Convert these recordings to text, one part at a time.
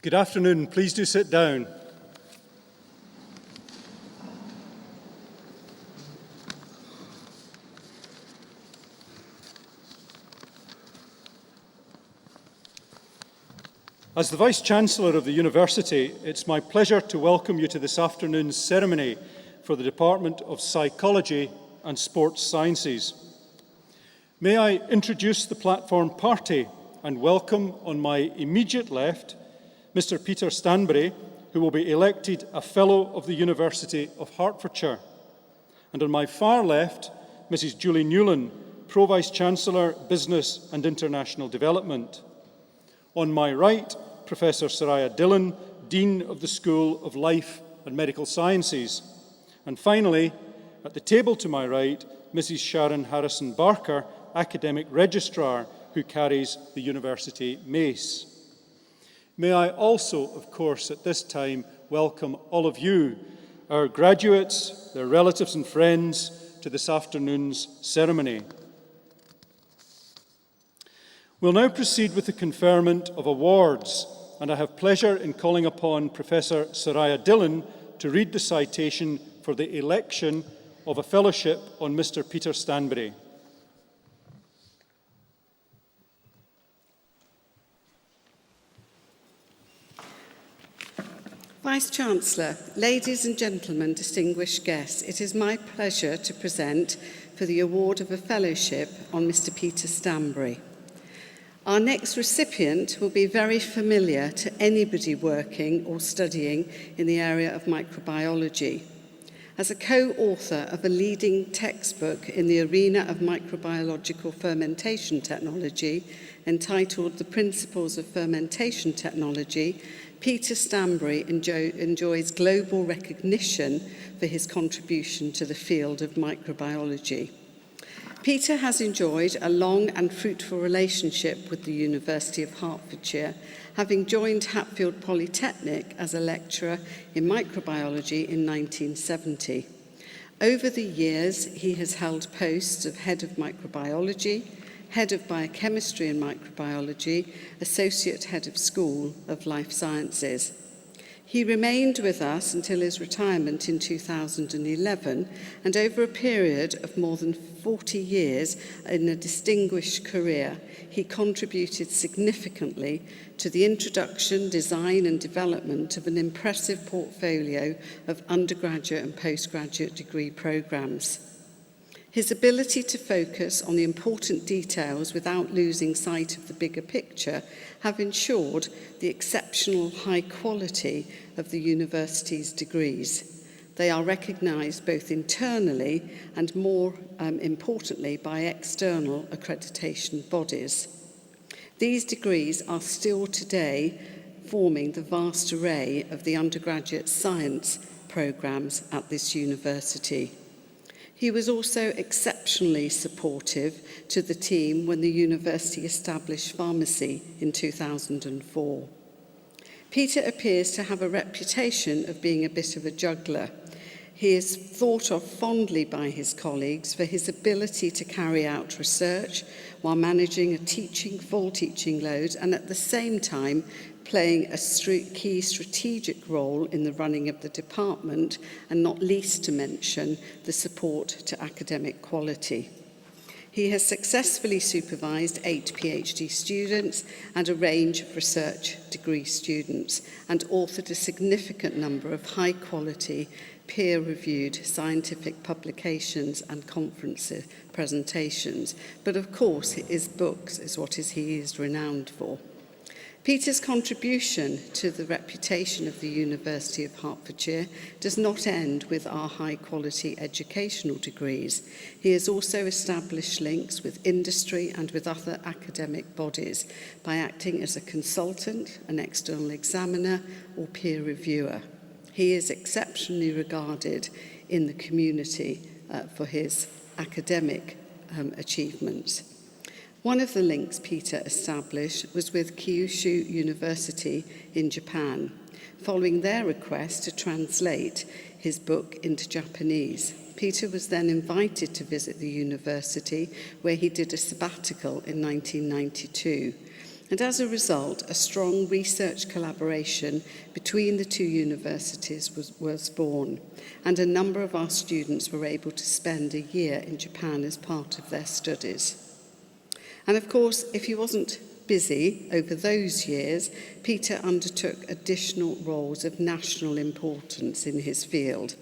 Good afternoon. Please do sit down. As the Vice-Chancellor of the University, it's my pleasure to welcome you to this afternoon's ceremony for the Department of Psychology and Sports Sciences. May I introduce the platform party and welcome on my immediate left Mr. Peter Stanbury, who will be elected a Fellow of the University of Hertfordshire. And on my far left, Mrs. Julie Newland, Pro-Vice-Chancellor, Business and International Development. On my right, Professor Soraya Dillon, Dean of the School of Life and Medical Sciences. And finally, at the table to my right, Mrs. Sharon Harrison Barker, Academic Registrar, who carries the university mace. May I also, of course, at this time, welcome all of you, our graduates, their relatives and friends, to this afternoon's ceremony. We'll now proceed with the conferment of awards, and I have pleasure in calling upon Professor Soraya Dillon to read the citation for the election of a fellowship on Mr. Peter Stanbury. Vice-Chancellor, ladies and gentlemen, distinguished guests, it is my pleasure to present for the award of a fellowship on Mr. Peter Stanbury. Our next recipient will be very familiar to anybody working or studying in the area of microbiology. As a co-author of a leading textbook in the arena of microbiological fermentation technology entitled The Principles of Fermentation Technology, Peter Stanbury enjoys global recognition for his contribution to the field of microbiology. Peter has enjoyed a long and fruitful relationship with the University of Hertfordshire, having joined Hatfield Polytechnic as a lecturer in microbiology in 1970. Over the years, he has held posts of Head of Microbiology, Head of Biochemistry and Microbiology, Associate Head of School of Life Sciences. He remained with us until his retirement in 2011, and over a period of more than 40 years in a distinguished career, he contributed significantly to the introduction, design and development of an impressive portfolio of undergraduate and postgraduate degree programs. His ability to focus on the important details without losing sight of the bigger picture have ensured the exceptional high quality of the university's degrees. They are recognised both internally and, more importantly, by external accreditation bodies. These degrees are still today forming the vast array of the undergraduate science programmes at this university. He was also exceptionally supportive to the team when the university established pharmacy in 2004. Peter appears to have a reputation of being a bit of a juggler. He is thought of fondly by his colleagues for his ability to carry out research while managing a full teaching load and at the same time playing a key strategic role in the running of the department, and not least to mention the support to academic quality. He has successfully supervised 8 PhD students and a range of research degree students, and authored a significant number of high-quality, peer-reviewed scientific publications and conference presentations. But of course, his books is what he is renowned for. Peter's contribution to the reputation of the University of Hertfordshire does not end with our high-quality educational degrees. He has also established links with industry and with other academic bodies by acting as a consultant, an external examiner, or peer reviewer. He is exceptionally regarded in the community for his academic achievements. One of the links Peter established was with Kyushu University in Japan, following their request to translate his book into Japanese. Peter was then invited to visit the university, where he did a sabbatical in 1992. And as a result, a strong research collaboration between the two universities was born, and a number of our students were able to spend a year in Japan as part of their studies. And of course, if he wasn't busy over those years, Peter undertook additional roles of national importance in his field.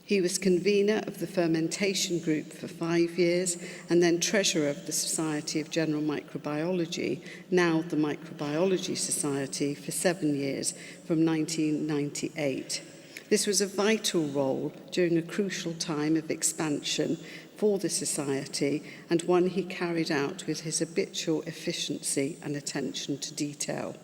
He was convener of the fermentation group for 5 years and then treasurer of the Society of General Microbiology, now the Microbiology Society, for 7 years from 1998. This was a vital role during a crucial time of expansion for the Society, and one he carried out with his habitual efficiency and attention to detail.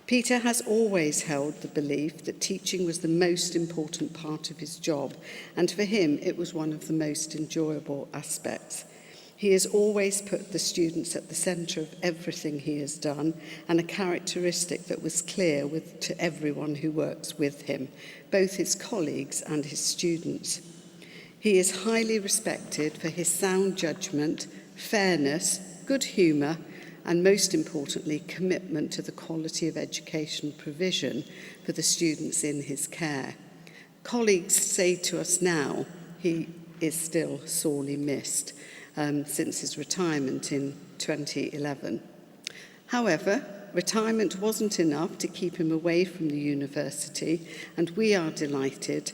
Peter has always held the belief that teaching was the most important part of his job, and for him it was one of the most enjoyable aspects. He has always put the students at the centre of everything he has done, and a characteristic that was clear to everyone who works with him, both his colleagues and his students. He is highly respected for his sound judgment, fairness, good humour, and most importantly, commitment to the quality of education provision for the students in his care. Colleagues say to us now he is still sorely missed since his retirement in 2011. However, retirement wasn't enough to keep him away from the university, and we are delighted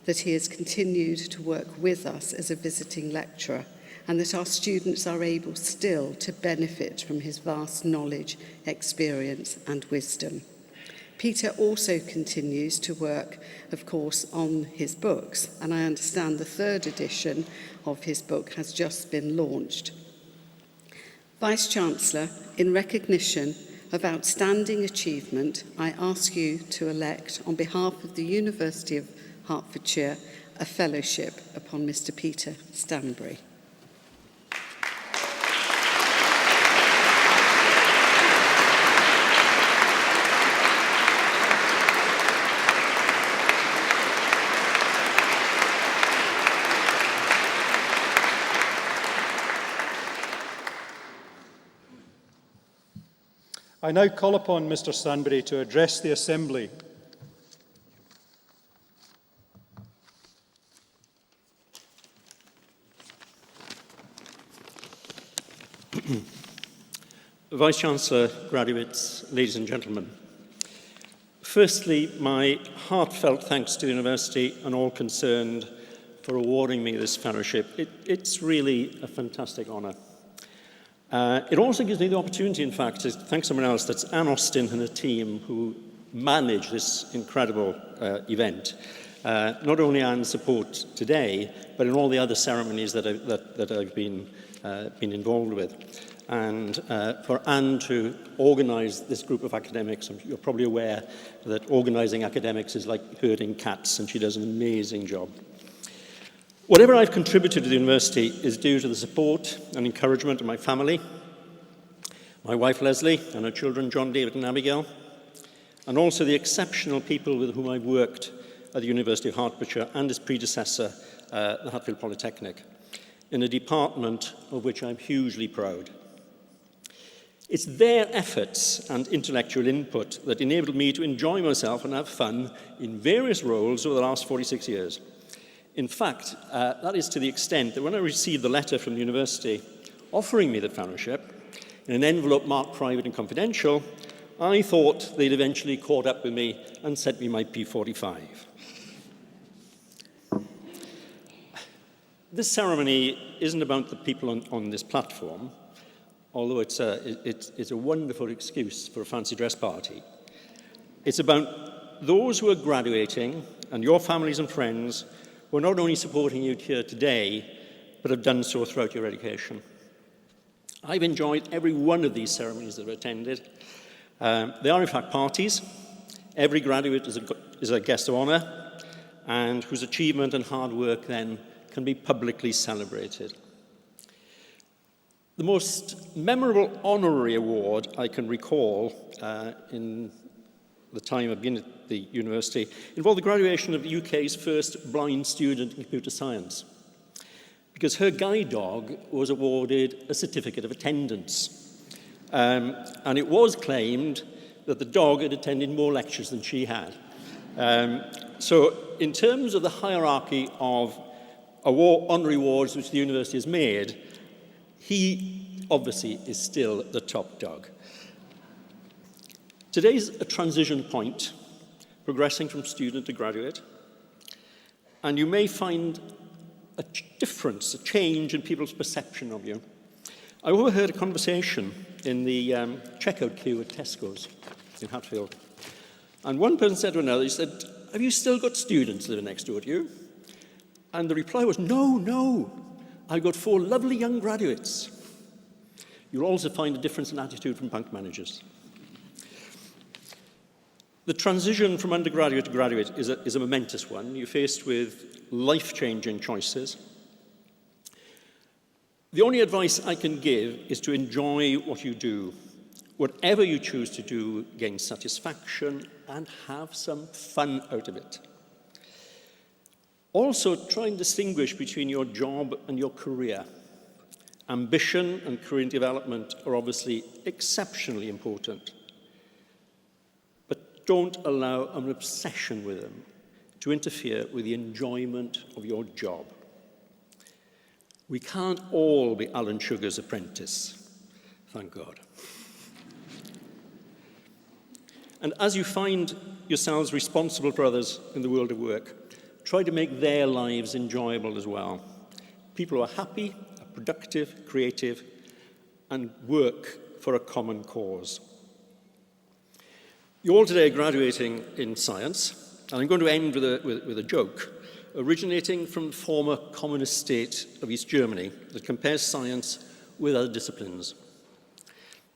that he has continued to work with us as a visiting lecturer, and that our students are able still to benefit from his vast knowledge, experience, and wisdom. Peter also continues to work, of course, on his books, and I understand the 3rd edition of his book has just been launched. Vice-Chancellor, in recognition of outstanding achievement, I ask you to elect, on behalf of the University of Hertfordshire, a fellowship upon Mr. Peter Stanbury. I now call upon Mr. Stanbury to address the Assembly. Vice-Chancellor, graduates, ladies and gentlemen. Firstly, my heartfelt thanks to the University and all concerned for awarding me this fellowship. It's really a fantastic honour. It also gives me the opportunity, in fact, to thank someone else, that's Anne Austin and her team, who manage this incredible event. Not only Anne's support today, but in all the other ceremonies that I've been involved with. And for Anne to organise this group of academics, you're probably aware that organising academics is like herding cats, and she does an amazing job. Whatever I've contributed to the university is due to the support and encouragement of my family, my wife Leslie and her children John, David and Abigail, and also the exceptional people with whom I've worked at the University of Hertfordshire and its predecessor, the Hatfield Polytechnic, in a department of which I'm hugely proud. It's their efforts and intellectual input that enabled me to enjoy myself and have fun in various roles over the last 46 years. In fact, that is to the extent that when I received the letter from the university offering me the fellowship, in an envelope marked private and confidential, I thought they'd eventually caught up with me and sent me my P45. This ceremony isn't about the people on this platform, although it's a wonderful excuse for a fancy dress party. It's about those who are graduating and your families and friends who are not only supporting you here today, but have done so throughout your education. I've enjoyed every one of these ceremonies that I've attended. They are in fact parties. Every graduate is a guest of honour, and whose achievement and hard work then can be publicly celebrated. The most memorable honorary award I can recall in the time I've been at the university involved the graduation of the UK's first blind student in computer science, because her guide dog was awarded a certificate of attendance. And it was claimed that the dog had attended more lectures than she had. So in terms of the hierarchy of honorary awards which the university has made, he obviously is still the top dog. Today's a transition point, progressing from student to graduate, and you may find a difference, a change in people's perception of you. I overheard a conversation in the checkout queue at Tesco's in Hatfield, and one person said to another, he said, "Have you still got students living next door to you?" And the reply was, no, I've got 4 lovely young graduates. You'll also find a difference in attitude from bank managers. The transition from undergraduate to graduate is a momentous one. You're faced with life-changing choices. The only advice I can give is to enjoy what you do. Whatever you choose to do, gain satisfaction and have some fun out of it. Also, try and distinguish between your job and your career. Ambition and career development are obviously exceptionally important. But don't allow an obsession with them to interfere with the enjoyment of your job. We can't all be Alan Sugar's apprentice, thank God. And as you find yourselves responsible for others in the world of work, try to make their lives enjoyable as well. People who are happy, are productive, creative, and work for a common cause. You're all today graduating in science, and I'm going to end with a joke, originating from the former communist state of East Germany that compares science with other disciplines.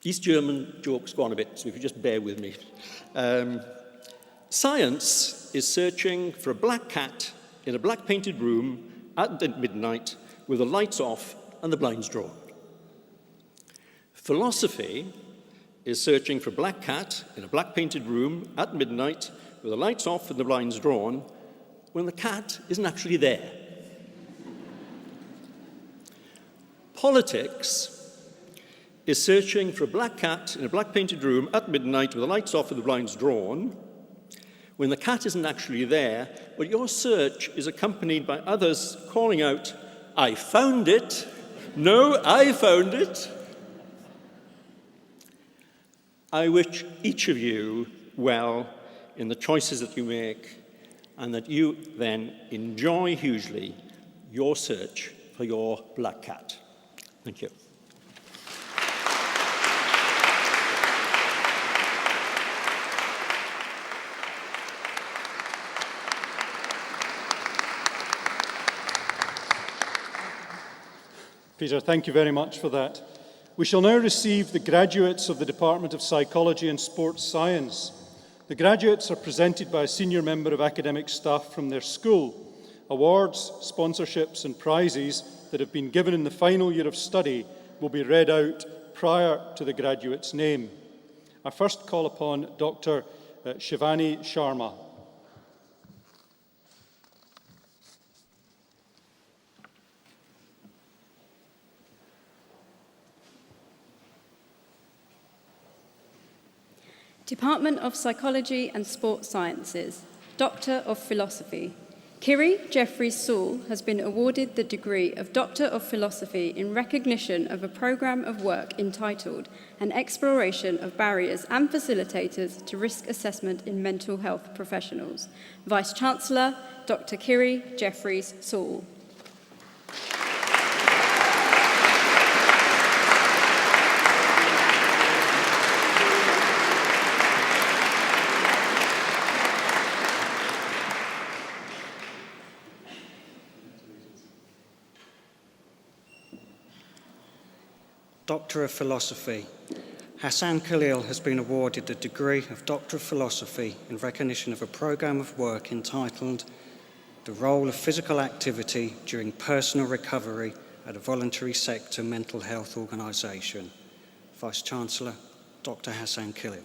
East German jokes go on a bit, so if you just bear with me. Science is searching for a black cat in a black painted room at midnight with the lights off and the blinds drawn. Philosophy is searching for a black cat in a black painted room at midnight with the lights off and the blinds drawn when the cat isn't actually there. Politics is searching for a black cat in a black painted room at midnight with the lights off and the blinds drawn when the cat isn't actually there, but your search is accompanied by others calling out, "I found it! No, I found it!" I wish each of you well in the choices that you make, and that you then enjoy hugely your search for your black cat. Thank you. Peter, thank you very much for that. We shall now receive the graduates of the Department of Psychology and Sports Science. The graduates are presented by a senior member of academic staff from their school. Awards, sponsorships and prizes that have been given in the final year of study will be read out prior to the graduate's name. I first call upon Dr. Shivani Sharma. Department of Psychology and Sports Sciences, Doctor of Philosophy. Kiri Jeffries Sewell has been awarded the degree of Doctor of Philosophy in recognition of a programme of work entitled An Exploration of Barriers and Facilitators to Risk Assessment in Mental Health Professionals. Vice-Chancellor, Dr. Kiri Jeffries Sewell. Doctor of Philosophy. Hassan Khalil has been awarded the degree of Doctor of Philosophy in recognition of a programme of work entitled The Role of Physical Activity During Personal Recovery at a Voluntary Sector Mental Health Organisation. Vice-Chancellor, Dr. Hassan Khalil.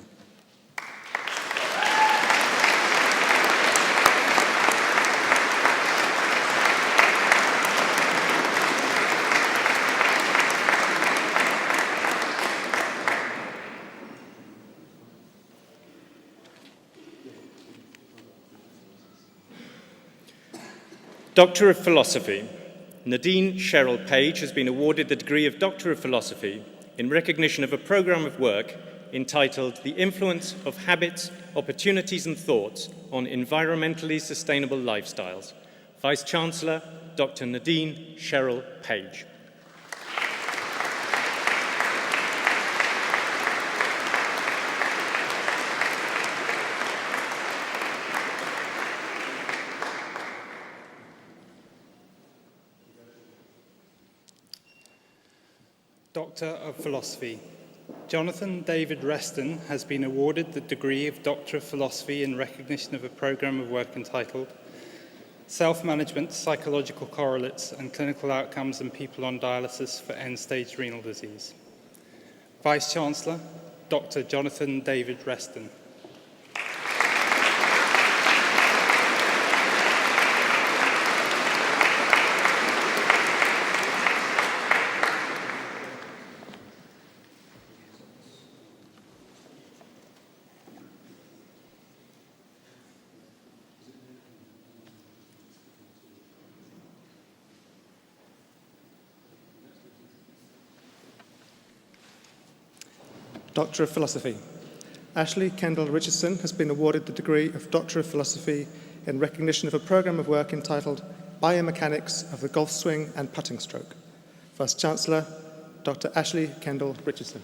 Doctor of Philosophy. Nadine Cheryl Page has been awarded the degree of Doctor of Philosophy in recognition of a programme of work entitled The Influence of Habits, Opportunities and Thoughts on Environmentally Sustainable Lifestyles. Vice-Chancellor, Dr. Nadine Cheryl Page. Doctor of Philosophy. Jonathan David Reston has been awarded the degree of Doctor of Philosophy in recognition of a programme of work entitled Self-Management, Psychological Correlates and Clinical Outcomes in People on Dialysis for End-Stage Renal Disease. Vice-Chancellor, Dr. Jonathan David Reston. Doctor of Philosophy. Ashley Kendall Richardson has been awarded the degree of Doctor of Philosophy in recognition of a programme of work entitled Biomechanics of the Golf Swing and Putting Stroke. Vice-Chancellor, Dr. Ashley Kendall Richardson.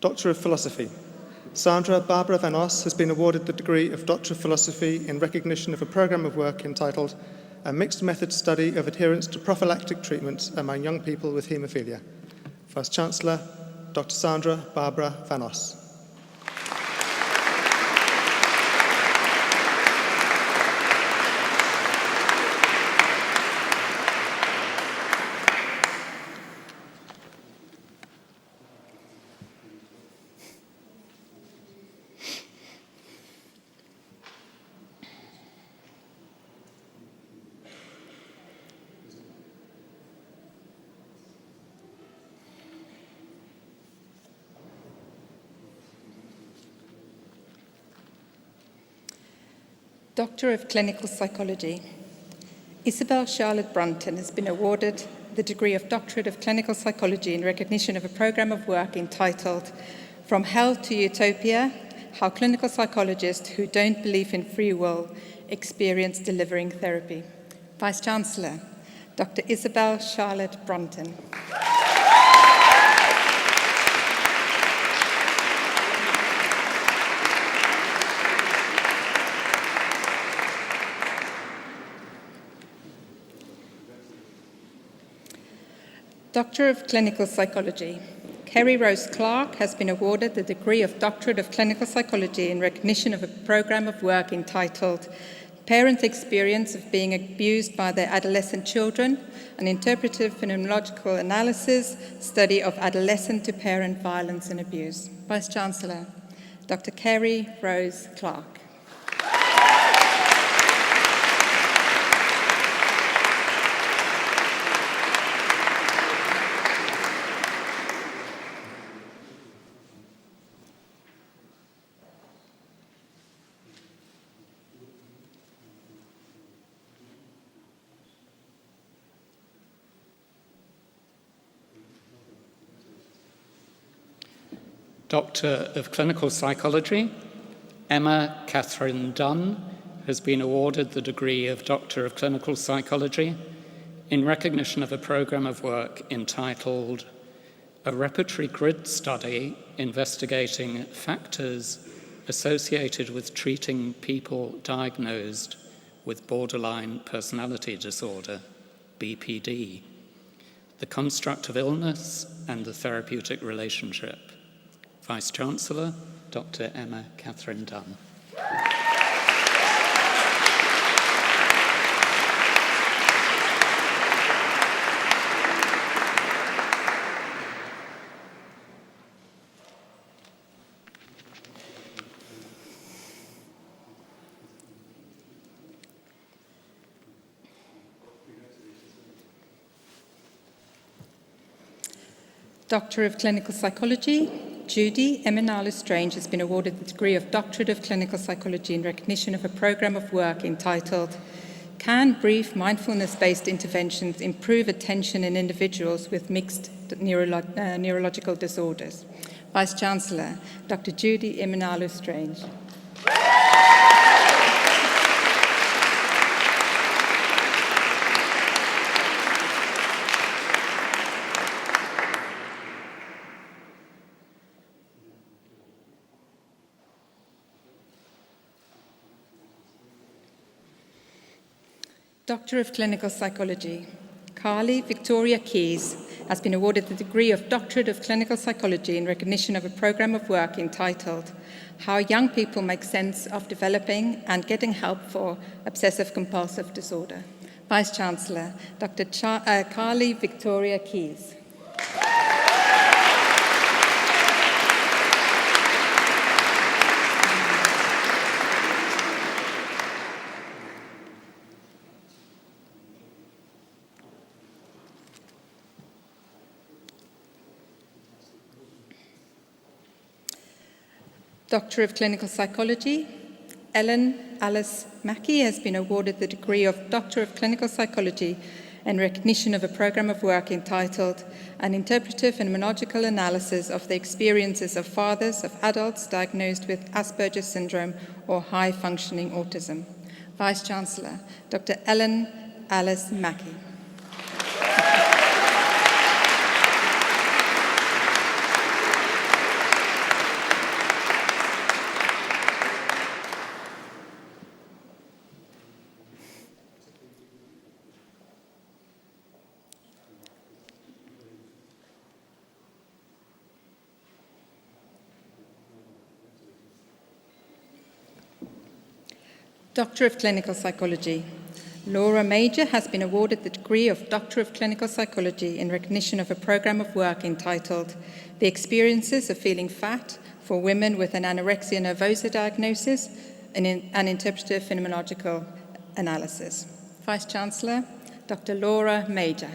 Doctor of Philosophy. Sandra Barbara Van Os has been awarded the degree of Doctor of Philosophy in recognition of a programme of work entitled A Mixed Method Study of Adherence to Prophylactic Treatment Among Young People with Haemophilia. Vice-Chancellor, Dr. Sandra Barbara Van Os. Doctor of Clinical Psychology. Isabel Charlotte Brunton has been awarded the degree of Doctorate of Clinical Psychology in recognition of a programme of work entitled From Hell to Utopia, How Clinical Psychologists Who Don't Believe in Free Will Experience Delivering Therapy. Vice-Chancellor, Dr. Isabel Charlotte Brunton. Doctor of Clinical Psychology. Kerry Rose Clark has been awarded the degree of Doctorate of Clinical Psychology in recognition of a programme of work entitled Parent Experience of Being Abused by Their Adolescent Children, an Interpretive Phenomenological Analysis, Study of Adolescent to Parent Violence and Abuse. Vice-Chancellor, Dr. Kerry Rose Clark. Doctor of Clinical Psychology, Emma Catherine Dunn has been awarded the degree of Doctor of Clinical Psychology in recognition of a programme of work entitled A Repertory Grid Study Investigating Factors Associated with Treating People Diagnosed with Borderline Personality Disorder, BPD, the Construct of Illness and the Therapeutic Relationship. Vice-Chancellor, Dr. Emma Catherine Dunn. Doctor of Clinical Psychology, Judy Eminalu-Strange has been awarded the degree of Doctorate of Clinical Psychology in recognition of a programme of work entitled Can Brief Mindfulness-Based Interventions Improve Attention in Individuals with Mixed Neurological Disorders? Vice-Chancellor, Dr. Judy Eminalu-Strange. Doctor of Clinical Psychology, Carly Victoria Keys has been awarded the degree of Doctorate of Clinical Psychology in recognition of a programme of work entitled How Young People Make Sense of Developing and Getting Help for Obsessive-Compulsive Disorder. Vice-Chancellor, Dr. Carly Victoria Keys. Doctor of Clinical Psychology, Ellen Alice Mackey has been awarded the degree of Doctor of Clinical Psychology in recognition of a programme of work entitled An Interpretive and Monological Analysis of the Experiences of Fathers of Adults Diagnosed with Asperger's Syndrome or High-Functioning Autism. Vice-Chancellor, Dr. Ellen Alice Mackey. Doctor of Clinical Psychology. Laura Major has been awarded the degree of Doctor of Clinical Psychology in recognition of a programme of work entitled The Experiences of Feeling Fat for Women with an Anorexia Nervosa Diagnosis, an Interpretive Phenomenological Analysis. Vice-Chancellor, Dr. Laura Major.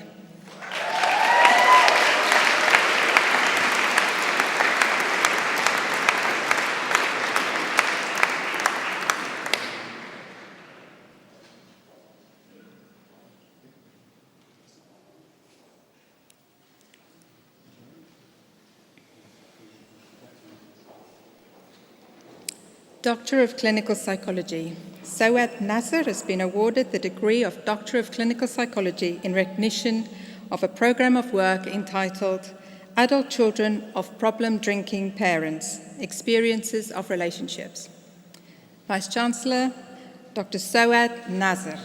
Doctor of Clinical Psychology. Sowad Nasser has been awarded the degree of Doctor of Clinical Psychology in recognition of a programme of work entitled Adult Children of Problem Drinking Parents, Experiences of Relationships. Vice-Chancellor, Dr. Sowad Nasser.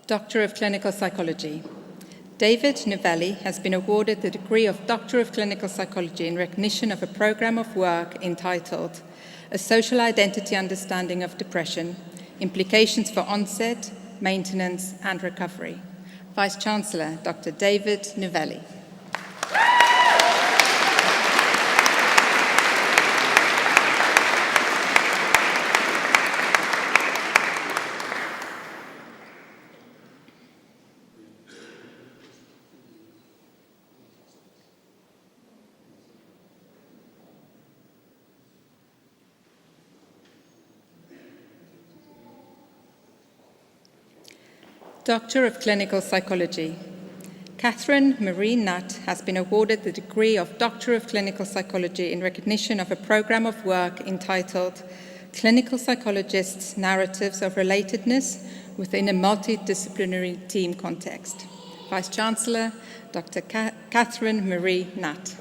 Doctor of Clinical Psychology. David Novelli has been awarded the degree of Doctor of Clinical Psychology in recognition of a programme of work entitled A Social Identity Understanding of Depression, Implications for Onset, Maintenance and Recovery. Vice-Chancellor, Dr. David Novelli. Doctor of Clinical Psychology. Catherine Marie Nutt has been awarded the degree of Doctor of Clinical Psychology in recognition of a programme of work entitled Clinical Psychologists' Narratives of Relatedness within a Multidisciplinary Team Context. Vice-Chancellor, Dr. Catherine Marie Nutt.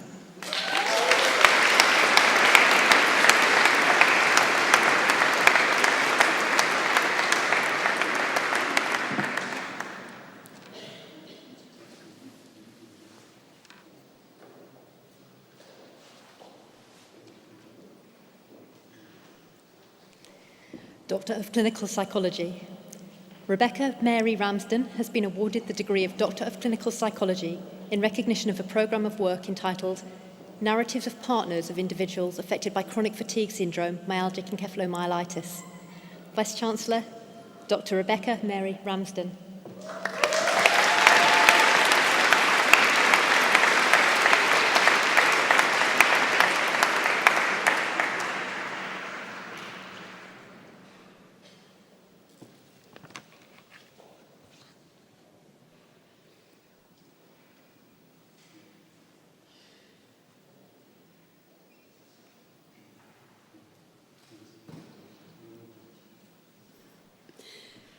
Doctor of Clinical Psychology. Rebecca Mary Ramsden has been awarded the degree of Doctor of Clinical Psychology in recognition of a programme of work entitled Narratives of Partners of Individuals Affected by Chronic Fatigue Syndrome, Myalgic Encephalomyelitis. Vice-Chancellor, Dr. Rebecca Mary Ramsden.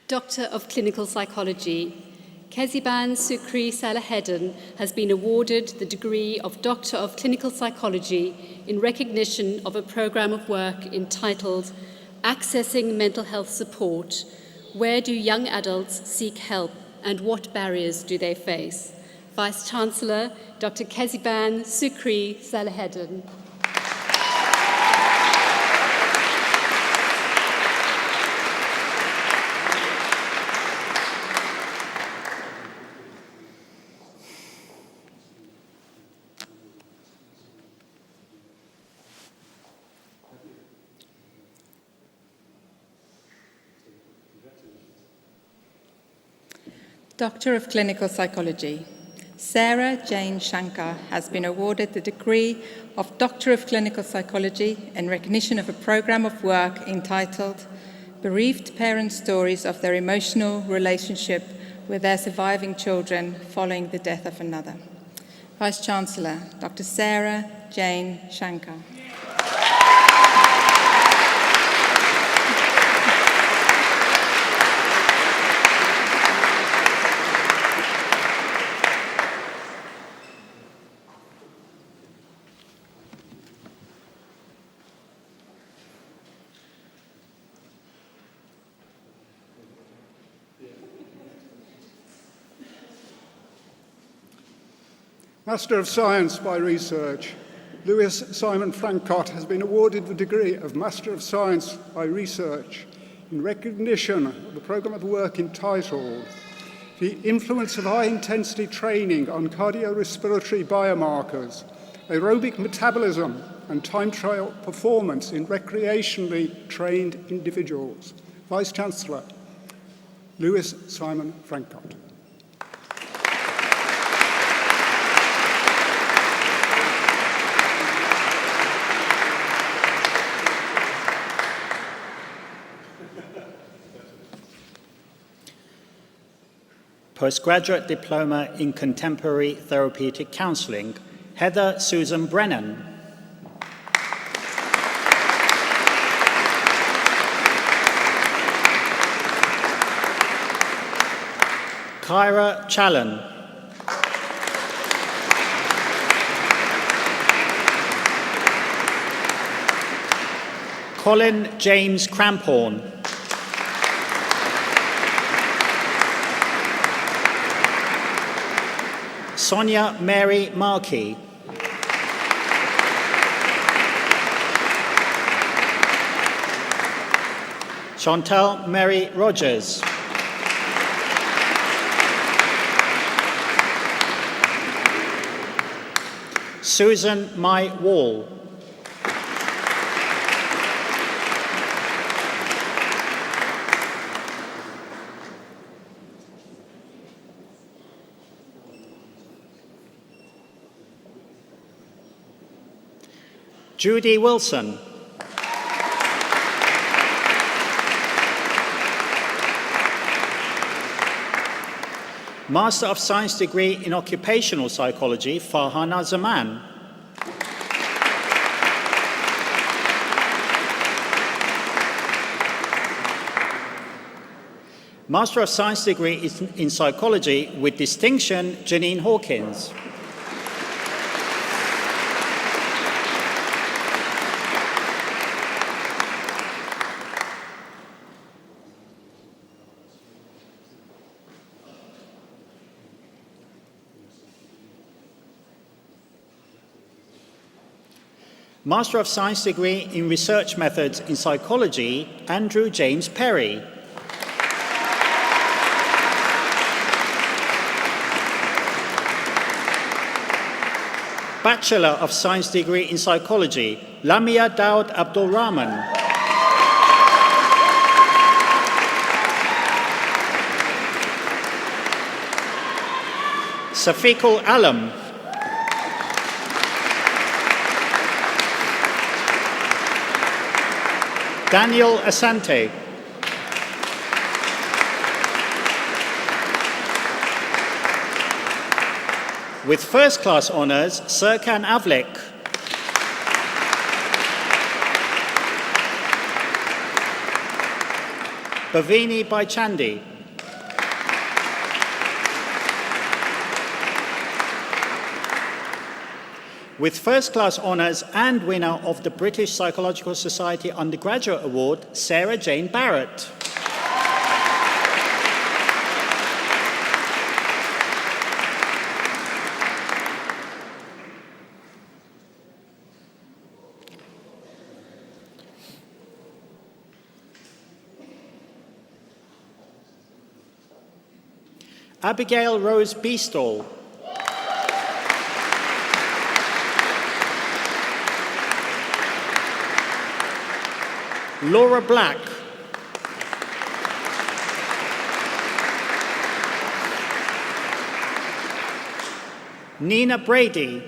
Doctor of Clinical Psychology, Keziban Sukri Salaheddin has been awarded the degree of Doctor of Clinical Psychology in recognition of a programme of work entitled Accessing Mental Health Support. Where do young adults seek help and what barriers do they face? Vice-Chancellor, Dr. Keziban Sukri Salaheddin. Doctor of Clinical Psychology. Sarah Jane Shankar has been awarded the degree of Doctor of Clinical Psychology in recognition of a programme of work entitled Bereaved Parent Stories of Their Emotional Relationship with Their Surviving Children Following the Death of Another. Vice-Chancellor, Dr. Sarah Jane Shankar. Master of Science by Research. Lewis Simon Francott has been awarded the degree of Master of Science by Research in recognition of the programme of work entitled The Influence of High-Intensity Training on Cardiorespiratory Biomarkers, Aerobic Metabolism and Time Trial Performance in Recreationally Trained Individuals. Vice-Chancellor, Lewis Simon Francott. Postgraduate Diploma in Contemporary Therapeutic Counselling, Heather Susan Brennan. Kyra Challen. Colin James Cramphorn. Sonia Mary Markey. Chantal Mary Rogers. Susan Mai Wall. Judy Wilson. Master of Science degree in Occupational Psychology, Farhana Zaman. Master of Science degree in Psychology with distinction, Janine Hawkins. Master of Science degree in Research Methods in Psychology, Andrew James Perry. Bachelor of Science degree in Psychology, Lamia Daud Abdul Rahman. Safiqul Alam. Daniel Asante. With first-class honours, Serkan Avlek. Bhavini Baichandi. With first-class honours and winner of the British Psychological Society Undergraduate Award, Sarah Jane Barrett. Abigail Rose Beestall. Laura Black. Nina Brady.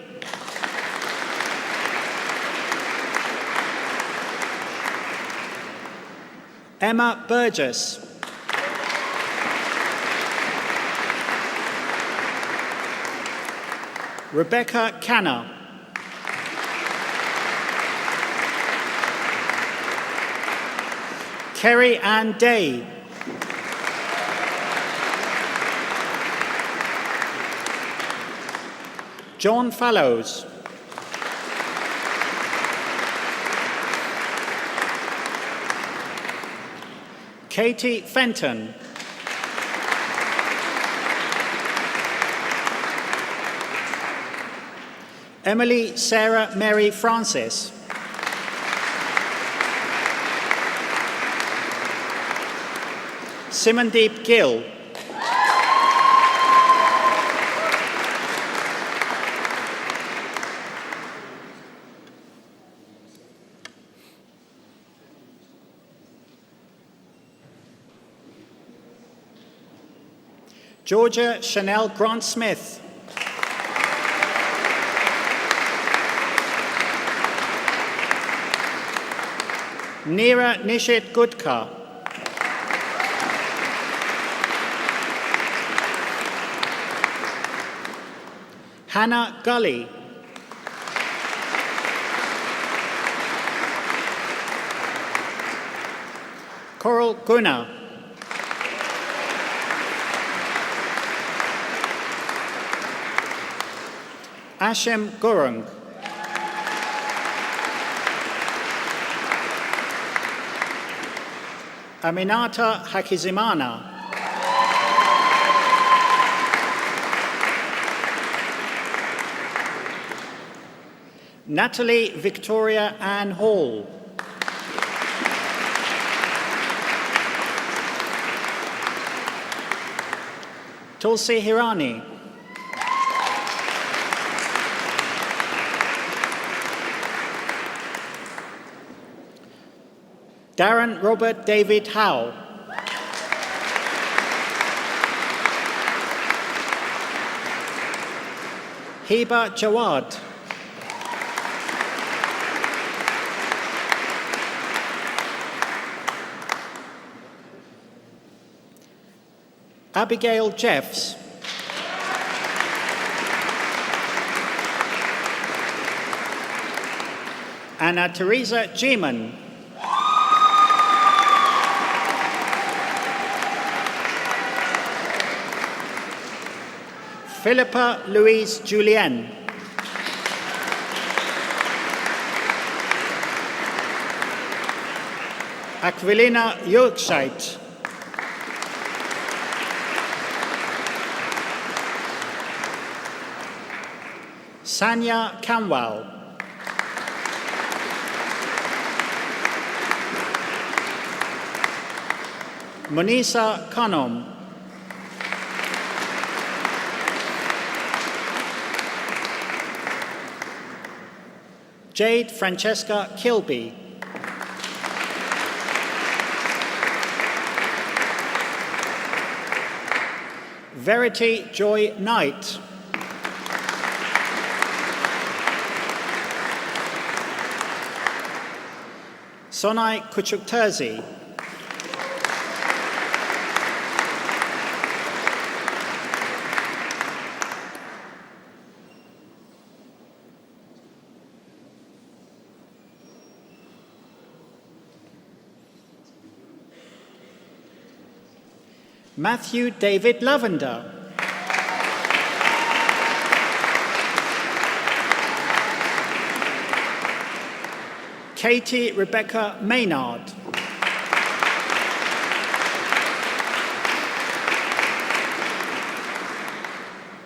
Emma Burgess. Rebecca Canna. Kerry Ann Day. John Fallows. Katie Fenton. Emily Sarah Mary Francis. Simandeep Gill. Georgia Chanel Grant-Smith. Neera Nishit Gudka. Hannah Gully. Coral Guna. Ashem Gurung. Aminata Hakizimana. Natalie Victoria Ann Hall. Tulsi Hirani. Darren Robert David Howe. Hiba Jawad. Abigail Jeffs. Anna Teresa Geeman. Philippa Louise Julien. Aquilina Yorkshire. Sanya Kamwal. Munisa Khanum. Jade Francesca Kilby. Verity Joy Knight. Sonai Kuchukterzi. Matthew David Lavender. Katie Rebecca Maynard.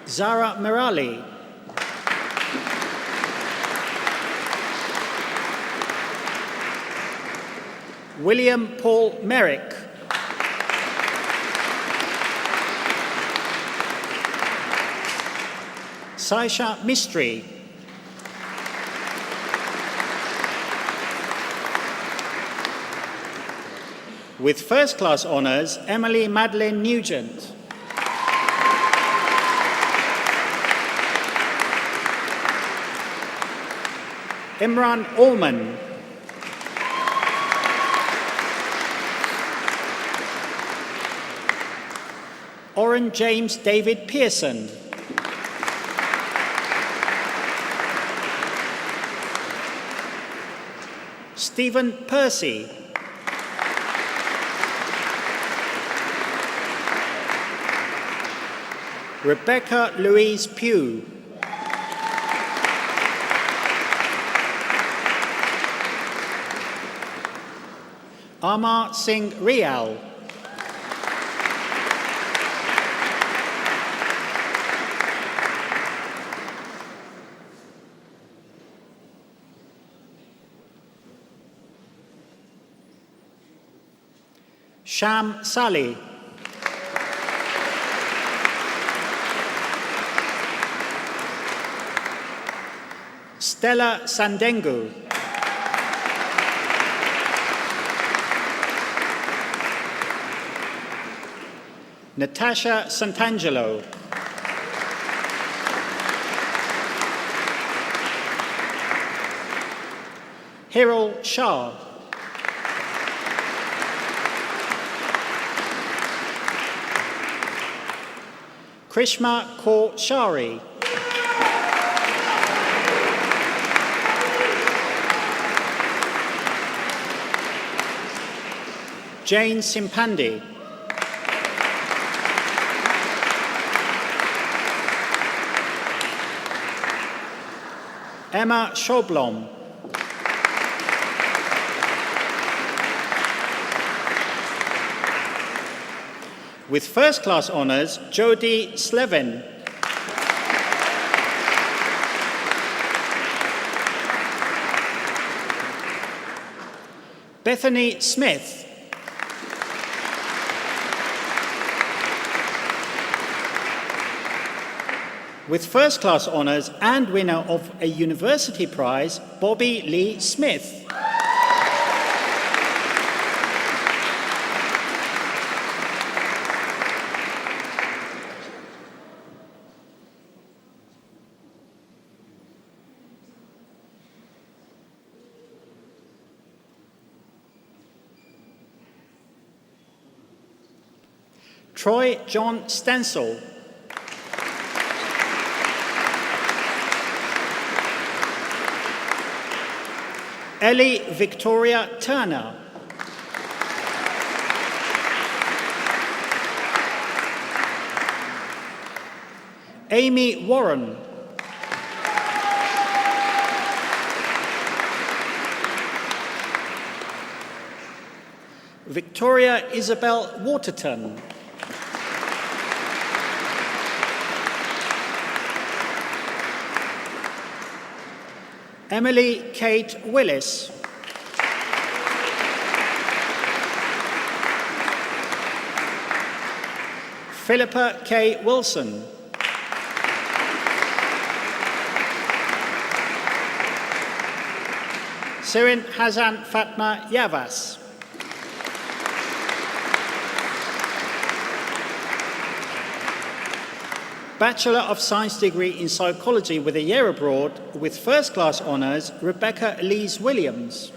Zara Mirali. William Paul Merrick. Saisha Mistry. With first-class honours, Emily Madeline Nugent. Imran Allman. Oren James David Pearson. Stephen Percy. Rebecca Louise Pugh. Amar Singh Rial. Sham Sali. Stella Sandengu. Natasha Santangelo. Hiral Shah. Krishma Kaur Shari. Jane Simpandi. Emma Schoblom. With first-class honours, Jodie Slevin. Bethany Smith. With first-class honours and winner of a university prize, Bobby Lee Smith. Troy John Stencil. Ellie Victoria Turner. Amy Warren. Victoria Isabel Waterton. Emily Kate Willis. Philippa K. Wilson. Sirin Hazan Fatma Yavas. Bachelor of Science degree in Psychology with a year abroad with first-class honours, Rebecca Elise Williams.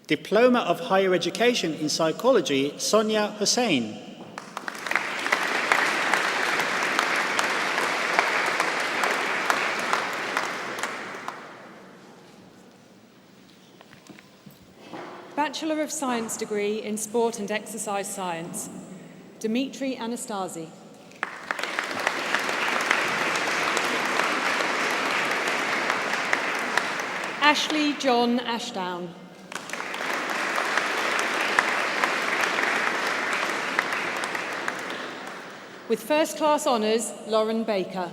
Diploma of Higher Education in Psychology, Sonia Hussain. Bachelor of Science degree in Sport and Exercise Science, Dimitri Anastasi. Ashley John Ashdown. With first-class honours, Lauren Baker.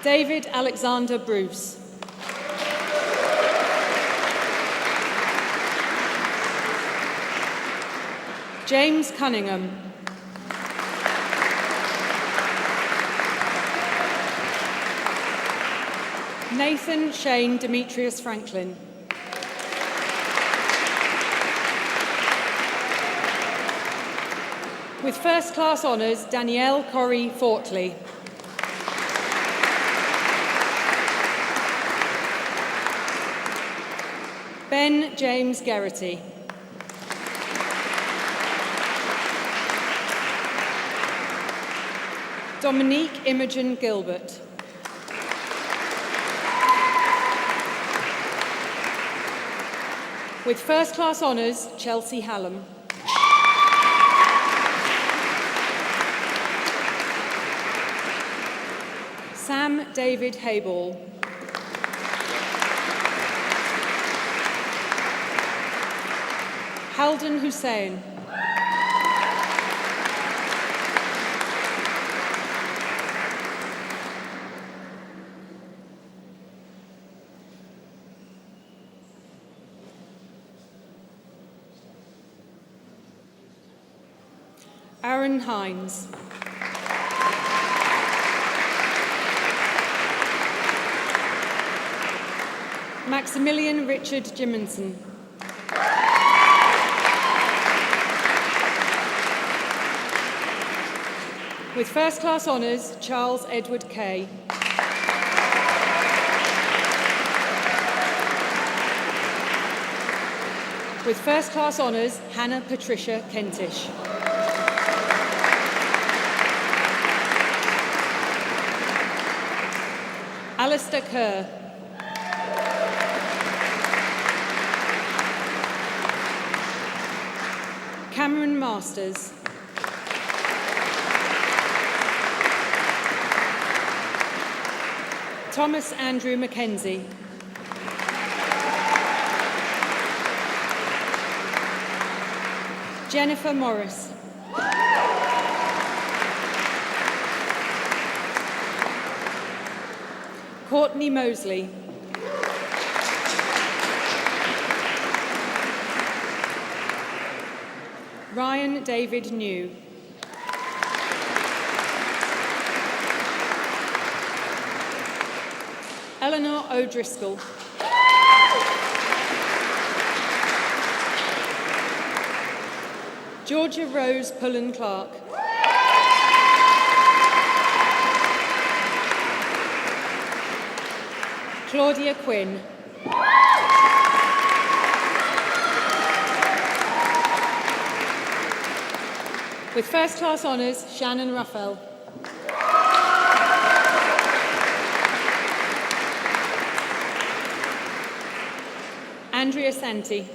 David Alexander Bruce. James Cunningham. Nathan Shane Demetrius Franklin. With first-class honours, Danielle Corrie Fortley. Ben James Geraghty. Dominique Imogen Gilbert. With first-class honours, Chelsea Hallam. Sam David Hayball. Halden Hussain. Aaron Hines. Maximilian Richard Jiminson. With first-class honours, Charles Edward Kay. With first-class honours, Hannah Patricia Kentish. Alistair Kerr. Cameron Masters. Thomas Andrew Mackenzie. Jennifer Morris. Courtney Mosley. Ryan David New. Eleanor O'Driscoll. Georgia Rose Pullen Clark. Claudia Quinn. With first-class honours, Shannon Ruffell. Andrea Santi.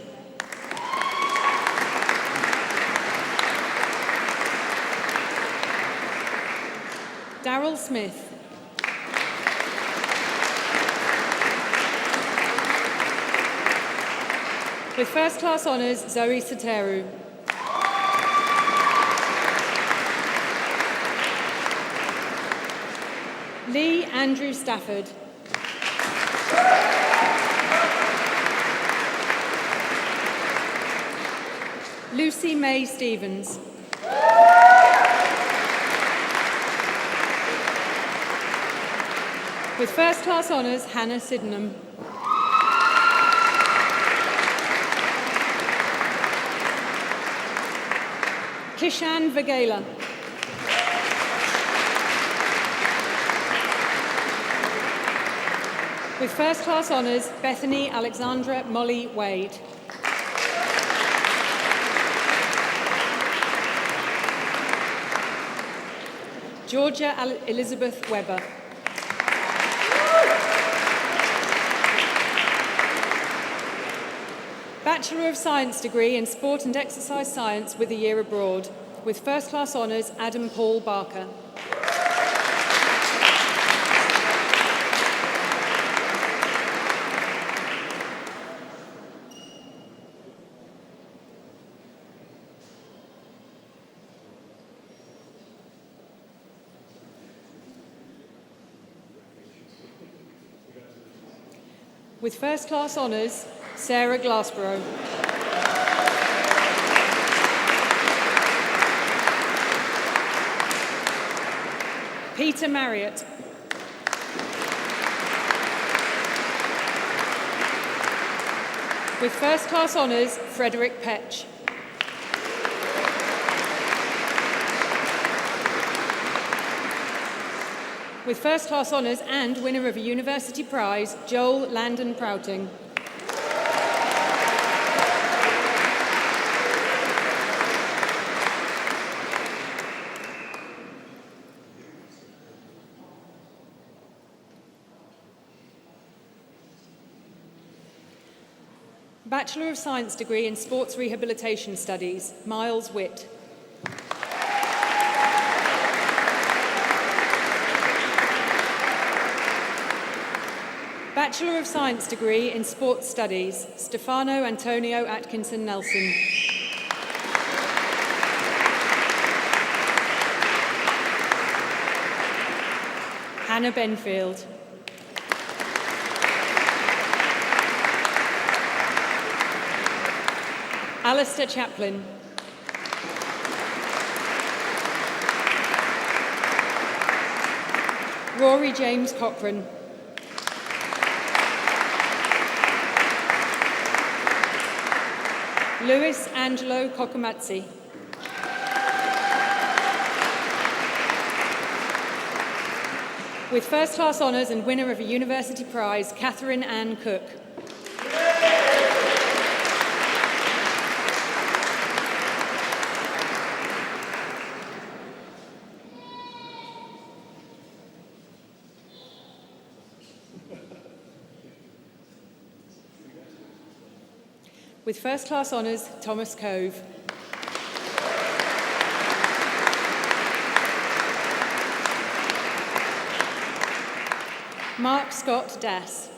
Daryl Smith. With first-class honours, Zoe Soteru. Lee Andrew Stafford. Lucy May Stevens. With first-class honours, Hannah Sydenham. Kishan Vagela. With first-class honours, Bethany Alexandra Molly Wade. Georgia Elizabeth Webber. Bachelor of Science degree in Sport and Exercise Science with a year abroad, with first-class honours, Adam Paul Barker. With first-class honours, Sarah Glassborough. Peter Marriott. With first-class honours, Frederick Petch. With first-class honours and winner of a university prize, Joel Landon Prouting. Bachelor of Science degree in Sports Rehabilitation Studies, Miles Witt. Bachelor of Science degree in Sports Studies, Stefano Antonio Atkinson Nelson. Hannah Benfield. Alistair Chaplin. Rory James Cochrane. Luis Angelo Kokomatsi. With first-class honours and winner of a university prize, Catherine Ann Cook. With first-class honours, Thomas Cove. Mark Scott Dass.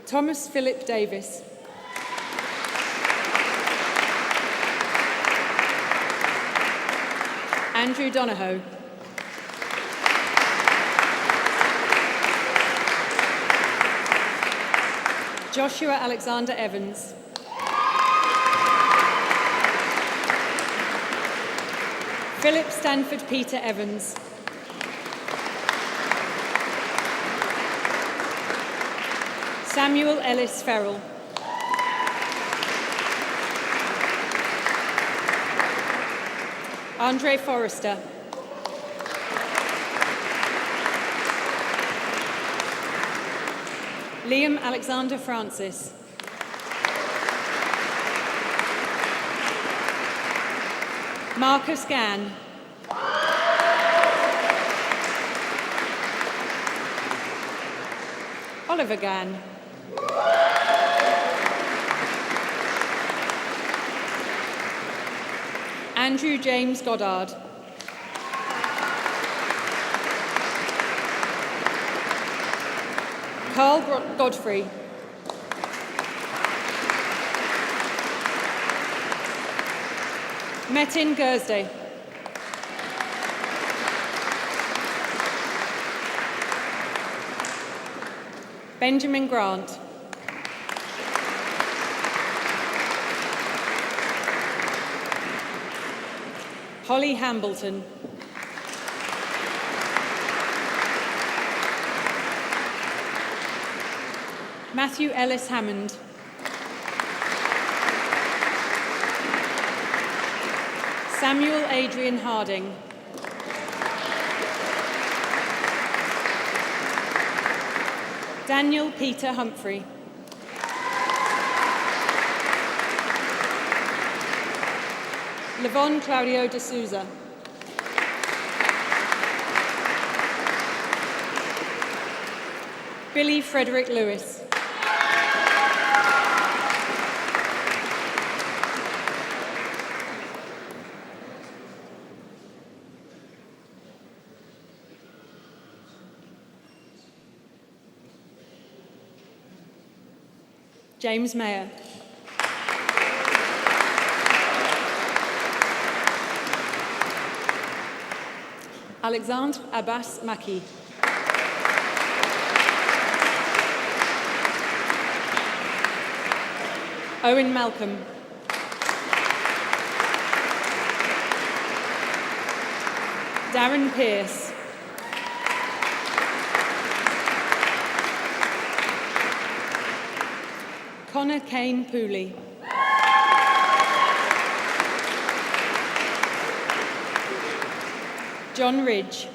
Thomas Philip Davis. Andrew Donahoe. Joshua Alexander Evans. Philip Stanford Peter Evans. Samuel Ellis Ferrell. Andre Forrester. Liam Alexander Francis. Marcus Gann. Oliver Gann. Andrew James Goddard. Carl Godfrey. Metin Gursday. Benjamin Grant. Holly Hambleton. Matthew Ellis Hammond. Samuel Adrian Harding. Daniel Peter Humphrey. Levon Claudio de Souza. Billy Frederick Lewis. James Mayer. Alexandre Abbas Maki. Owen Malcolm. Darren Pearce. Connor Kane Pooley. John Ridge.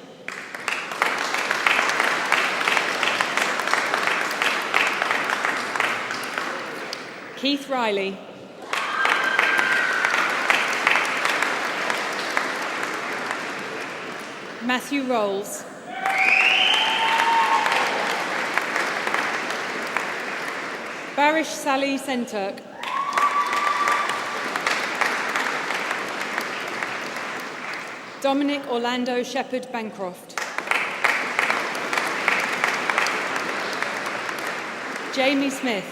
Keith Riley. Matthew Rolls. Barish Sally Senturk. Dominic Orlando Shepherd Bancroft. Jamie Smith.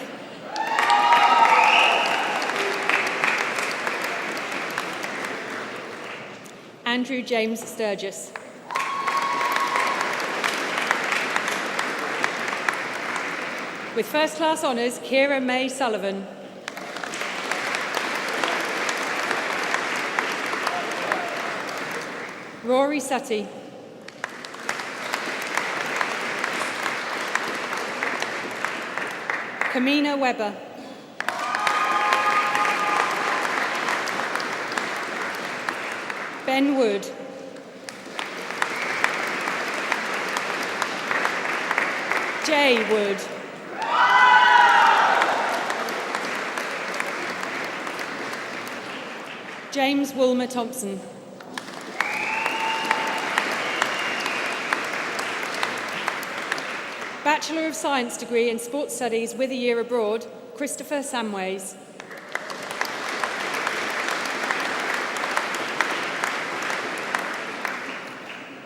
Andrew James Sturgis. With first-class honours, Kira May Sullivan. Rory Sutty. Kamina Webber. Ben Wood. Jay Wood. James Woolmer Thompson. Bachelor of Science degree in Sports Studies with a year abroad, Christopher Samways.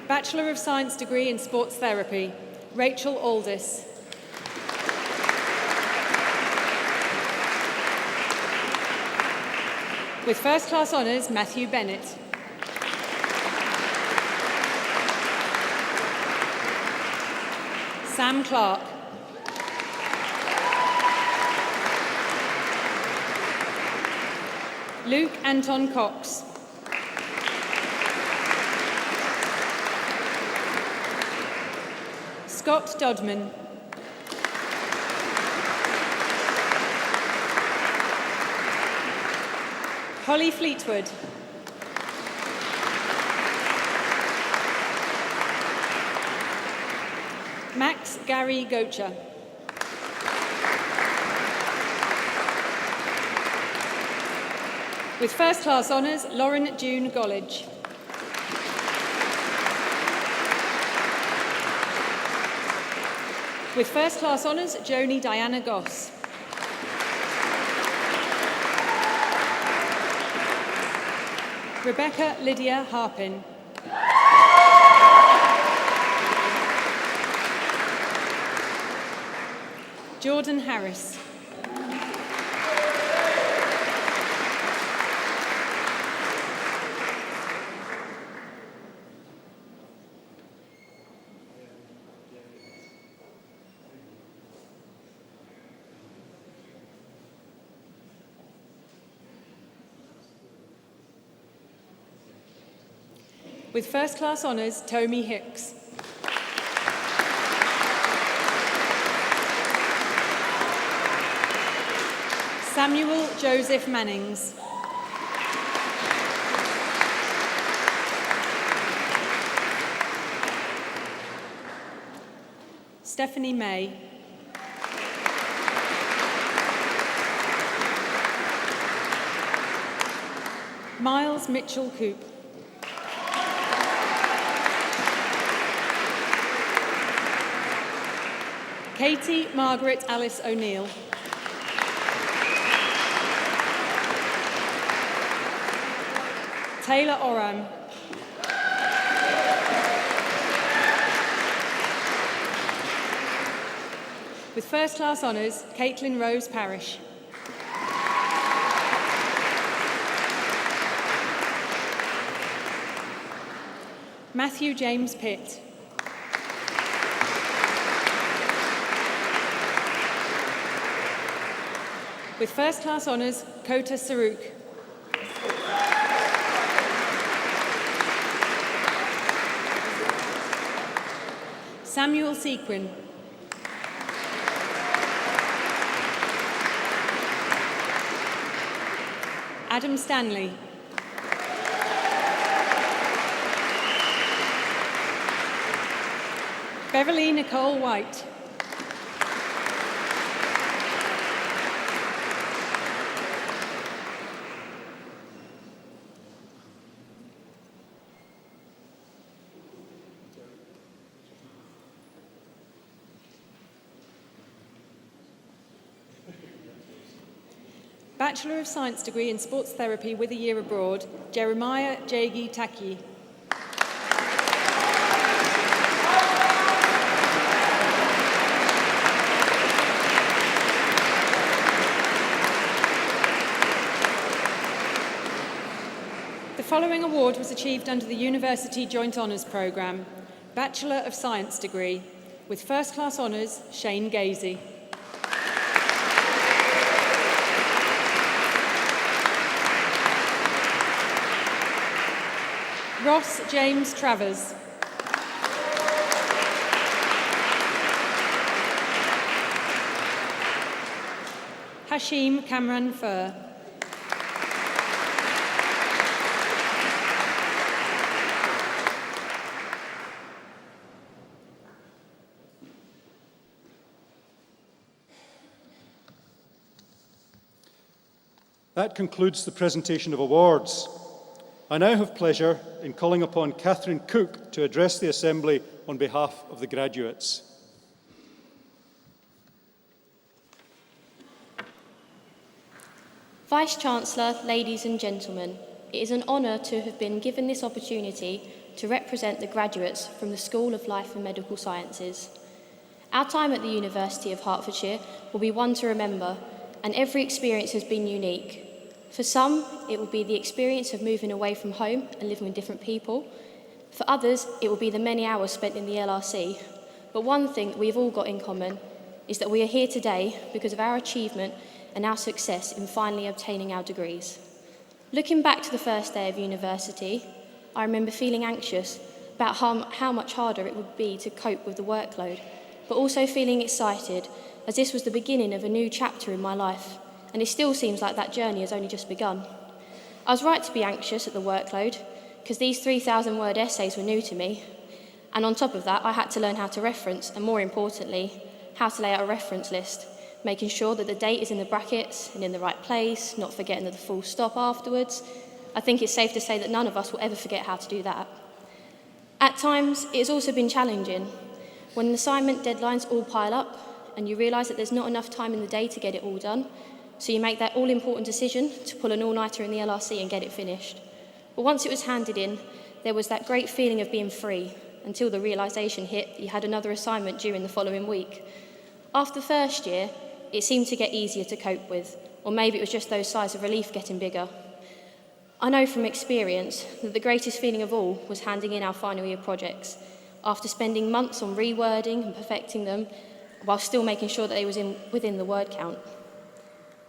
Bachelor of Science degree in Sports Therapy, Rachel Aldis. With first-class honours, Matthew Bennett. Sam Clark. Luke Anton Cox. Scott Dodman. Holly Fleetwood. Max Gary Gocher. With first-class honours, Lauren June Gollidge. With first-class honours, Joni Diana Goss. Rebecca Lydia Harpin. Jordan Harris. With first class honours, Tommy Hicks. Samuel Joseph Mannings. Stephanie May. Miles Mitchell Coop. Katie Margaret Alice O'Neill. Taylor Oram. With first class honours, Caitlin Rose Parish. Matthew James Pitt. With first class honours, Kota Saruk. Samuel Sequin. Adam Stanley. Beverly Nicole White. Bachelor of Science degree in Sports Therapy with a year abroad, Jeremiah Jagi Taki. The following award was achieved under the University Joint Honours Programme. Bachelor of Science degree, with first class honours, Shane Gazy. Ross James Travers. Hashim Kamran Fur. That concludes the presentation of awards. I now have pleasure in calling upon Catherine Cook to address the Assembly on behalf of the graduates. Vice-Chancellor, ladies and gentlemen, it is an honour to have been given this opportunity to represent the graduates from the School of Life and Medical Sciences. Our time at the University of Hertfordshire will be one to remember, and every experience has been unique. For some, it will be the experience of moving away from home and living with different people. For others, it will be the many hours spent in the LRC. But one thing that we've all got in common is that we are here today because of our achievement and our success in finally obtaining our degrees. Looking back to the first day of university, I remember feeling anxious about how much harder it would be to cope with the workload, but also feeling excited as this was the beginning of a new chapter in my life, and it still seems like that journey has only just begun. I was right to be anxious at the workload, because these 3,000-word essays were new to me, and on top of that, I had to learn how to reference, and more importantly, how to lay out a reference list, making sure that the date is in the brackets and in the right place, not forgetting the full stop afterwards. I think it's safe to say that none of us will ever forget how to do that. At times, it has also been challenging. When the assignment deadlines all pile up, and you realise that there's not enough time in the day to get it all done, so you make that all-important decision to pull an all-nighter in the LRC and get it finished. But once it was handed in, there was that great feeling of being free, until the realisation hit that you had another assignment due in the following week. After the first year, it seemed to get easier to cope with, or maybe it was just those sighs of relief getting bigger. I know from experience that the greatest feeling of all was handing in our final year projects, after spending months on rewording and perfecting them, while still making sure that they was within the word count.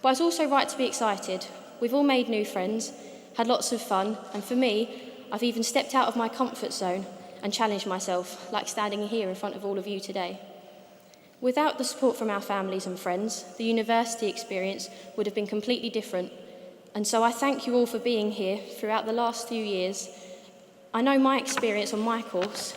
But it's also right to be excited. We've all made new friends, had lots of fun, and for me, I've even stepped out of my comfort zone and challenged myself, like standing here in front of all of you today. Without the support from our families and friends, the university experience would have been completely different. And so I thank you all for being here throughout the last few years. I know my experience on my course,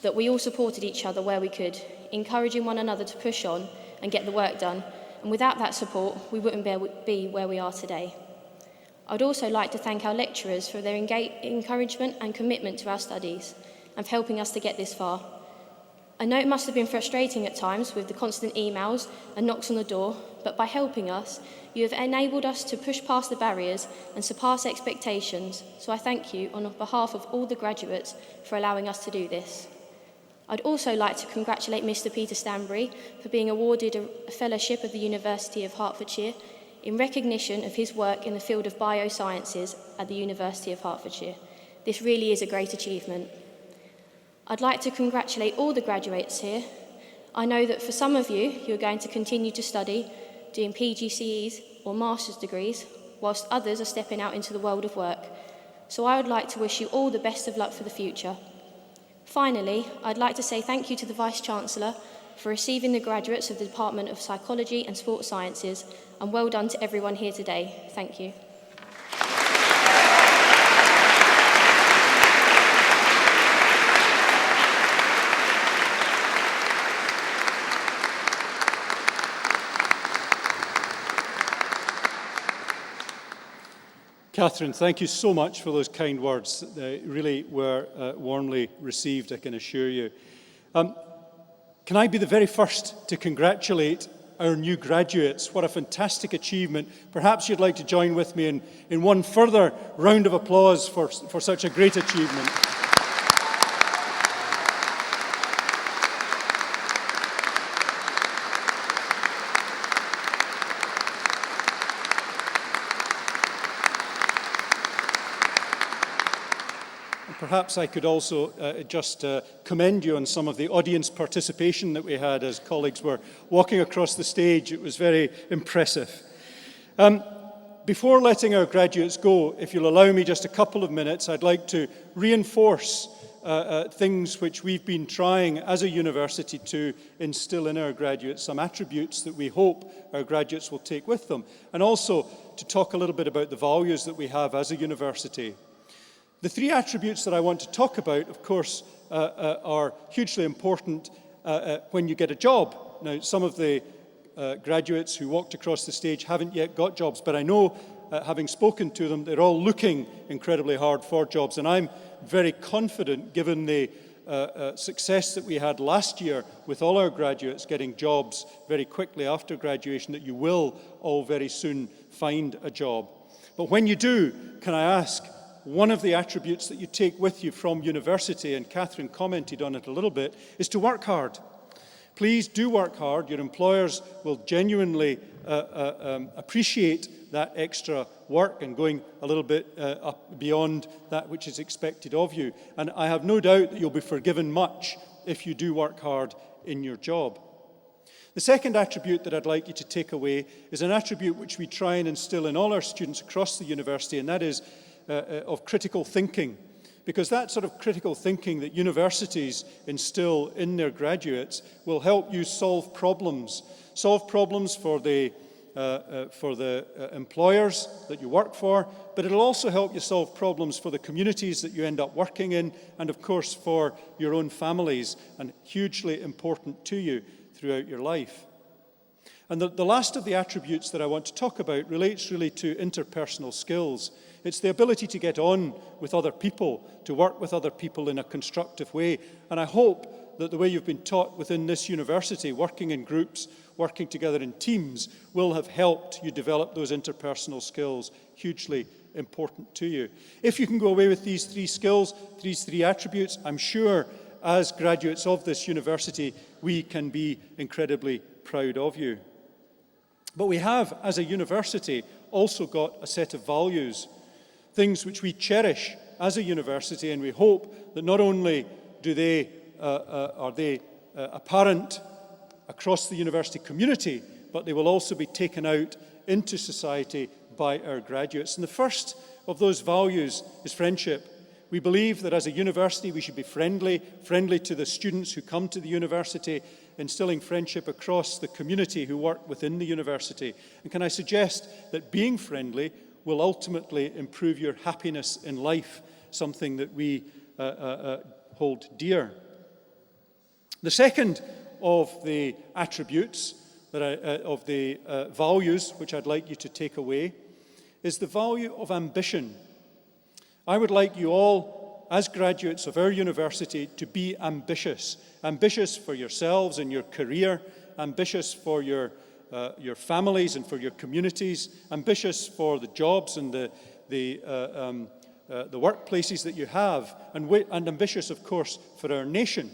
that we all supported each other where we could, encouraging one another to push on and get the work done. And without that support, we wouldn't be where we are today. I'd also like to thank our lecturers for their encouragement and commitment to our studies and for helping us to get this far. I know it must have been frustrating at times with the constant emails and knocks on the door, but by helping us, you have enabled us to push past the barriers and surpass expectations, so I thank you on behalf of all the graduates for allowing us to do this. I'd also like to congratulate Mr. Peter Stanbury for being awarded a fellowship of the University of Hertfordshire in recognition of his work in the field of biosciences at the University of Hertfordshire. This really is a great achievement. I'd like to congratulate all the graduates here. I know that for some of you, you're going to continue to study, doing PGCEs or master's degrees, whilst others are stepping out into the world of work. So I would like to wish you all the best of luck for the future. Finally, I'd like to say thank you to the Vice-Chancellor for receiving the graduates of the Department of Psychology and Sports Sciences, and well done to everyone here today. Thank you. Catherine, thank you so much for those kind words. They really were warmly received, I can assure you. Can I be the very first to congratulate our new graduates? What a fantastic achievement. Perhaps you'd like to join with me in one further round of applause for such a great achievement. Perhaps I could also just commend you on some of the audience participation that we had as colleagues were walking across the stage. It was very impressive. Before letting our graduates go, if you'll allow me just a couple of minutes, I'd like to reinforce things which we've been trying as a university to instill in our graduates, some attributes that we hope our graduates will take with them, and also to talk a little bit about the values that we have as a university. The three attributes that I want to talk about, of course, are hugely important when you get a job. Now, some of the graduates who walked across the stage haven't yet got jobs, but I know, having spoken to them, they're all looking incredibly hard for jobs. And I'm very confident, given the success that we had last year with all our graduates getting jobs very quickly after graduation, that you will all very soon find a job. But when you do, can I ask, one of the attributes that you take with you from university, and Catherine commented on it a little bit, is to work hard. Please do work hard. Your employers will genuinely appreciate that extra work and going a little bit up beyond that which is expected of you. And I have no doubt that you'll be forgiven much if you do work hard in your job. The second attribute that I'd like you to take away is an attribute which we try and instill in all our students across the university, and that is of critical thinking, because that sort of critical thinking that universities instill in their graduates will help you solve problems for the employers that you work for, but it'll also help you solve problems for the communities that you end up working in, and of course for your own families, and hugely important to you throughout your life. And the last of the attributes that I want to talk about relates really to interpersonal skills. It's the ability to get on with other people, to work with other people in a constructive way. And I hope that the way you've been taught within this university, working in groups, working together in teams, will have helped you develop those interpersonal skills, hugely important to you. If you can go away with these three skills, these three attributes, I'm sure as graduates of this university, we can be incredibly proud of you. But we have, as a university, also got a set of values, things which we cherish as a university, and we hope that not only are they apparent across the university community, but they will also be taken out into society by our graduates. And the first of those values is friendship. We believe that as a university we should be friendly to the students who come to the university, instilling friendship across the community who work within the university. And can I suggest that being friendly will ultimately improve your happiness in life, something that we hold dear. The second of the attributes, of the values which I'd like you to take away, is the value of ambition. I would like you all, as graduates of our university, to be ambitious. Ambitious for yourselves and your career, ambitious for your families and for your communities, ambitious for the jobs and the workplaces that you have, and ambitious, of course, for our nation.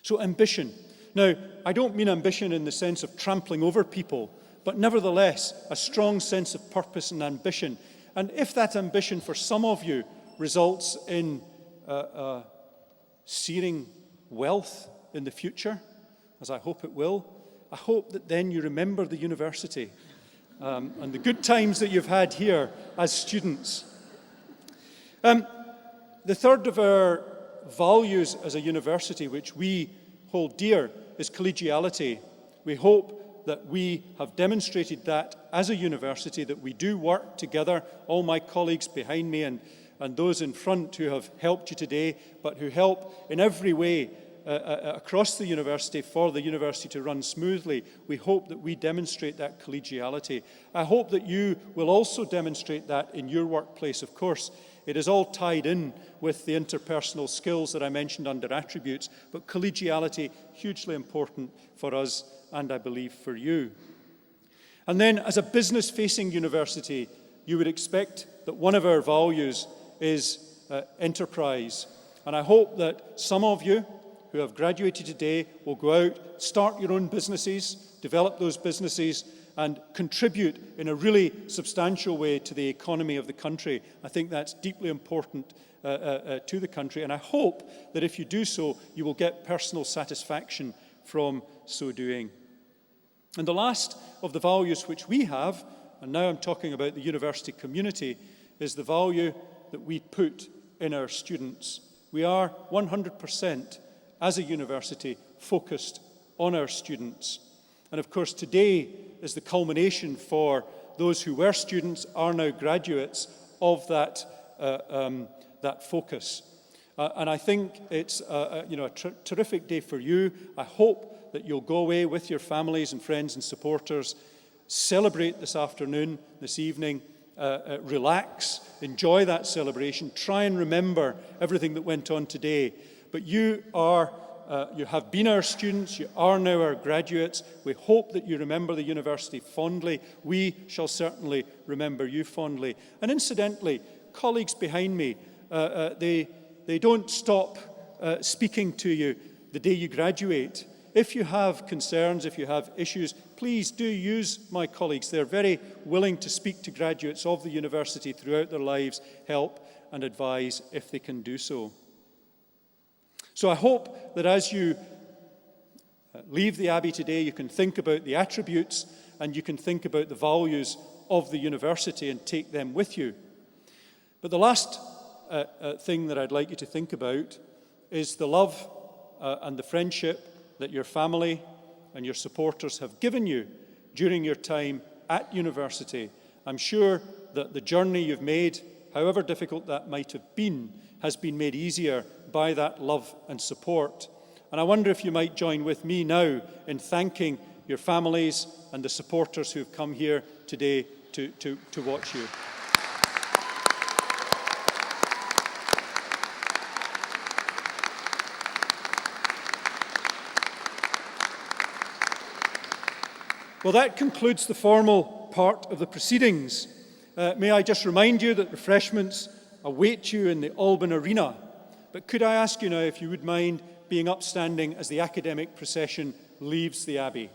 So ambition. Now, I don't mean ambition in the sense of trampling over people, but nevertheless, a strong sense of purpose and ambition. And if that ambition for some of you results in searing wealth in the future, as I hope it will, I hope that then you remember the university and the good times that you've had here as students. The third of our values as a university, which we hold dear, is collegiality. We hope that we have demonstrated that as a university, that we do work together, all my colleagues behind me and those in front who have helped you today, but who help in every way across the university for the university to run smoothly. We hope that we demonstrate that collegiality. I hope that you will also demonstrate that in your workplace. Of course, it is all tied in with the interpersonal skills that I mentioned under attributes, but collegiality, hugely important for us and I believe for you. And then as a business-facing university, you would expect that one of our values is enterprise. And I hope that some of you who have graduated today will go out, start your own businesses, develop those businesses, and contribute in a really substantial way to the economy of the country. I think that's deeply important to the country, and I hope that if you do so, you will get personal satisfaction from so doing. And the last of the values which we have, and now I'm talking about the university community, is the value that we put in our students. We are 100% as a university focused on our students. And of course today is the culmination for those who were students, are now graduates of that focus. And I think it's a terrific day for you. I hope that you'll go away with your families and friends and supporters, celebrate this afternoon, this evening, relax, enjoy that celebration, try and remember everything that went on today. But you have been our students, you are now our graduates. We hope that you remember the university fondly. We shall certainly remember you fondly. And incidentally, colleagues behind me, they don't stop speaking to you the day you graduate. If you have concerns, if you have issues, please do use my colleagues. They're very willing to speak to graduates of the university throughout their lives, help and advise if they can do so. So I hope that as you leave the Abbey today, you can think about the attributes and you can think about the values of the university and take them with you. But the last thing that I'd like you to think about is the love and the friendship that your family and your supporters have given you during your time at university. I'm sure that the journey you've made, however difficult that might have been, has been made easier by that love and support. And I wonder if you might join with me now in thanking your families and the supporters who have come here today to watch you. Well, that concludes the formal part of the proceedings. May I just remind you that refreshments await you in the Alban Arena. But could I ask you now if you would mind being upstanding as the academic procession leaves the Abbey?